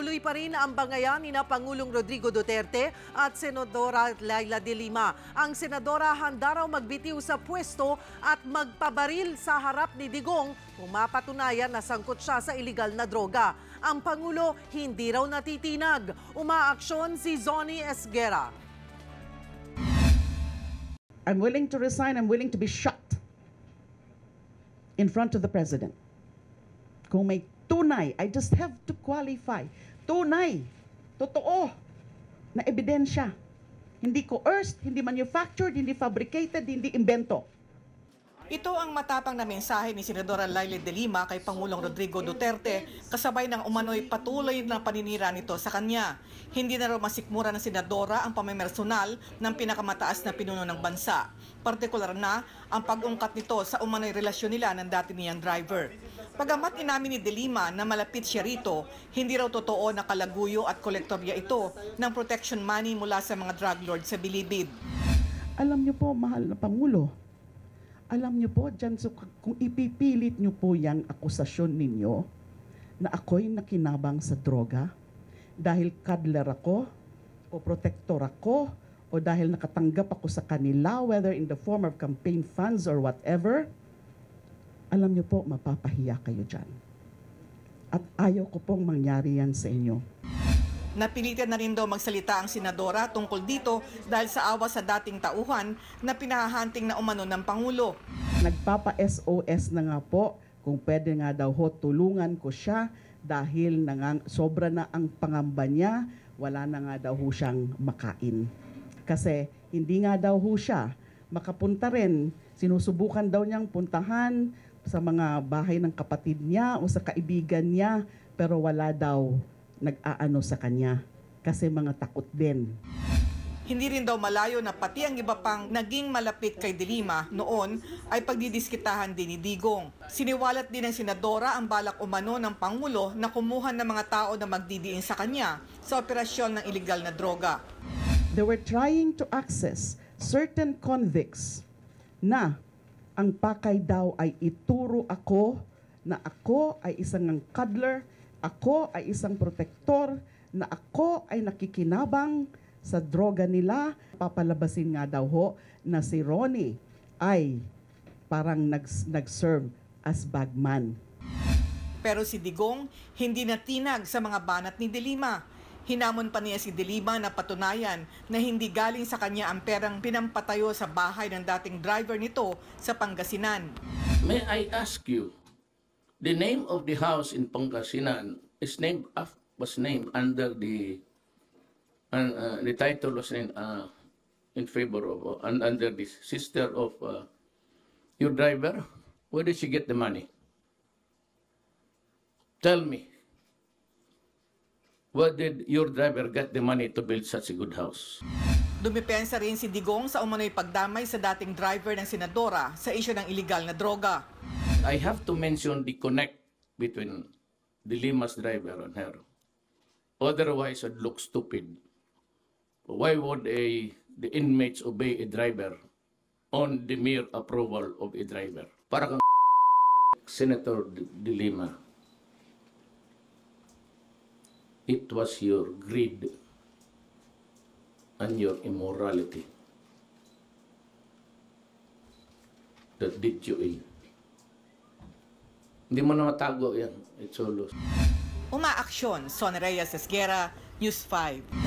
Tuloy pa rin ang bangayan ni Pangulong Rodrigo Duterte at Senadora Leila de Lima. Ang senadora handa raw magbitiw sa pwesto at magpabaril sa harap ni Digong kung mapatunayan na sangkot siya sa iligal na droga. Ang Pangulo hindi raw natitinag. Umaaksyon si Zonny Esguera. I'm willing to resign. I'm willing to be shot in front of the President. Kung may tunay, I just have to qualify. Tunay, totoo, na ebidensya. Hindi coerced, hindi manufactured, hindi fabricated, hindi invento. Ito ang matapang na mensahe ni Senadora Leila de Lima kay Pangulong Rodrigo Duterte kasabay ng umano'y patuloy na paninira nito sa kanya. Hindi na raw masikmura ng senadora ang pamimersonal ng pinakamataas na pinuno ng bansa. Partikular na ang pag-ungkat nito sa umano'y relasyon nila ng dati niyang driver. Pagamat inamin ni de Lima na malapit siya rito, hindi raw totoo na kalaguyo at kolektorya ito ng protection money mula sa mga drug lord sa Bilibid. Alam niyo po, mahal na Pangulo, alam niyo po, dyan, so, kung ipipilit niyo po yung akusasyon ninyo na ako'y nakinabang sa droga dahil cuddler ako o protector ako o dahil nakatanggap ako sa kanila, whether in the form of campaign funds or whatever, alam niyo po, mapapahiya kayo dyan. At ayaw ko pong mangyari yan sa inyo. Napilitan na rin daw magsalita ang senadora tungkol dito dahil sa awa sa dating tauhan na pinahahanting na umano ng Pangulo. Nagpapa-SOS na nga po kung pwede nga daw ho tulungan ko siya dahil sobra na ang pangamba niya, wala na nga daw ho siyang makain. Kasi hindi nga daw ho siya makapunta rin, sinusubukan daw niyang puntahan sa mga bahay ng kapatid niya o sa kaibigan niya pero wala daw nag-aano sa kanya kasi mga takot din. Hindi rin daw malayo na pati ang iba pang naging malapit kay de Lima noon ay pagdidiskitahan din ni Digong. Siniwalat din ng senadora ang balak umano ng Pangulo na kumuha ng mga tao na magdidiin sa kanya sa operasyon ng iligal na droga. They were trying to access certain convicts na ang pakay daw ay ituro ako na ako ay isang cuddler, ako ay isang protektor, na ako ay nakikinabang sa droga nila. Papalabasin nga daw ho na si Ronnie ay parang nag-serve as bagman. Pero si Digong hindi natinag sa mga banat ni de Lima. Hinamon pa niya si de Lima na patunayan na hindi galing sa kanya ang perang pinampatayo sa bahay ng dating driver nito sa Pangasinan. May I ask you, the name of the house in Pangasinan was named under the title was in favor of under the sister of your driver. Where did she get the money? Tell me. Where did your driver get the money to build such a good house? Dumipensa rin si Digong sa umano'y pagdamay sa dating driver ng senadora sa isyu ng iligal na droga. I have to mention the connect between de Lima's driver and her. Otherwise, it looks stupid. Why would the inmates obey a driver on the mere approval of a driver? Para kang Senator de Lima, it was your greed and your immorality that did you in. Hindi mo na matago yan. It's all lost. Umaaksyon, Sonny Reyes Esguera, News 5.